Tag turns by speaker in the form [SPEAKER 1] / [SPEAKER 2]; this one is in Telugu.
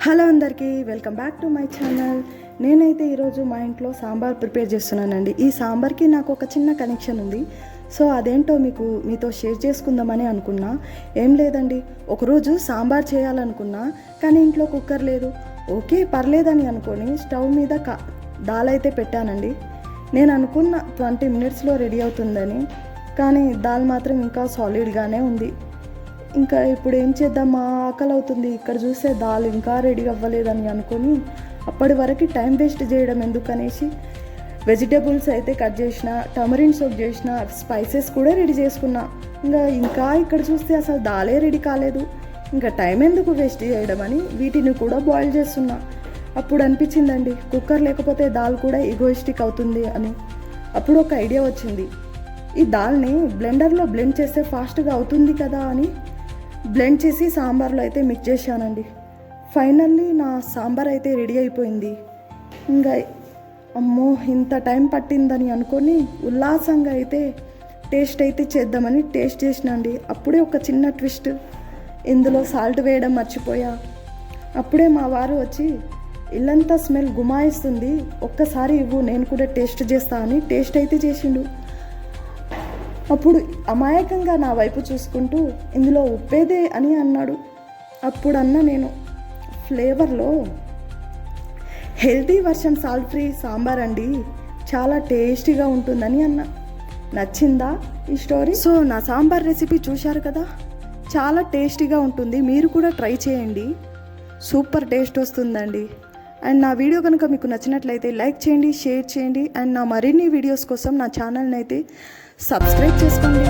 [SPEAKER 1] హలో అందరికీ, welcome back to my channel. నేనైతే ఈరోజు మా ఇంట్లో సాంబార్ ప్రిపేర్ చేస్తున్నానండి. ఈ సాంబార్కి నాకు ఒక చిన్న కనెక్షన్ ఉంది. సో అదేంటో మీతో షేర్ చేసుకుందామని అనుకున్నా. ఏం లేదండి, ఒకరోజు సాంబార్ చేయాలనుకున్నా కానీ ఇంట్లో కుక్కర్ లేదు. ఓకే పర్లేదని అనుకొని స్టవ్ మీద దాల్ అయితే పెట్టానండి. నేను అనుకున్న 20 minutesలో రెడీ అవుతుందని, కానీ దాల్ మాత్రం ఇంకా సాలిడ్గానే ఉంది. ఇంకా ఇప్పుడు ఏం చేద్దాం, మా ఆకలి అవుతుంది. ఇక్కడ చూస్తే దాల్ ఇంకా రెడీ అవ్వలేదని అనుకొని అప్పటి వరకు టైం వేస్ట్ చేయడం ఎందుకనేసి వెజిటేబుల్స్ అయితే కట్ చేసిన, టమరిన్ సోక్ చేసిన, స్పైసెస్ కూడా రెడీ చేసుకున్నా. ఇంకా ఇక్కడ చూస్తే అసలు దాలే రెడీ కాలేదు. ఇంకా టైం ఎందుకు వేస్ట్ చేయడం అని వీటిని కూడా బాయిల్ చేస్తున్నా. అప్పుడు అనిపించిందండి, కుక్కర్ లేకపోతే దాల్ కూడా ఈగోయిస్టిక్ అవుతుంది అని. అప్పుడు ఒక ఐడియా వచ్చింది, ఈ దాల్ని బ్లెండర్లో బ్లెండ్ చేస్తే ఫాస్ట్గా అవుతుంది కదా అని బ్లెండ్ చేసి సాంబార్లో అయితే మిక్స్ చేశానండి. ఫైనల్లీ నా సాంబార్ అయితే రెడీ అయిపోయింది. ఇంకా అమ్మో ఇంత టైం పట్టిందని అనుకొని ఉల్లాసంగా అయితే టేస్ట్ అయితే చేద్దామని టేస్ట్ చేసినండి. అప్పుడే ఒక చిన్న ట్విస్ట్, ఇందులో సాల్ట్ వేయడం మర్చిపోయా. అప్పుడే మా వారు వచ్చి, ఇల్లంతా స్మెల్ గుమాయిస్తుంది, ఒక్కసారి ఇవ్వు నేను కూడా టేస్ట్ చేస్తా అని టేస్ట్ అయితే చేసిండు. అప్పుడు అమాయకంగా నా వైపు చూసుకుంటూ, ఇందులో ఉప్పేదే అని అన్నాడు. అప్పుడు నేను ఫ్లేవర్లో healthy version salt free sambar అండి, చాలా టేస్టీగా ఉంటుందని అన్నా. నచ్చిందా ఈ స్టోరీ? సో నా సాంబార్ రెసిపీ చూశారు కదా, చాలా టేస్టీగా ఉంటుంది. మీరు కూడా ట్రై చేయండి, సూపర్ టేస్ట్ వస్తుందండి. అండ్ నా వీడియో కనుక మీకు నచ్చినట్లయితే లైక్ చేయండి, షేర్ చేయండి. అండ్ నా మరిన్ని వీడియోస్ కోసం నా ఛానల్ని అయితే సబ్స్క్రైబ్ చేసుకోండి.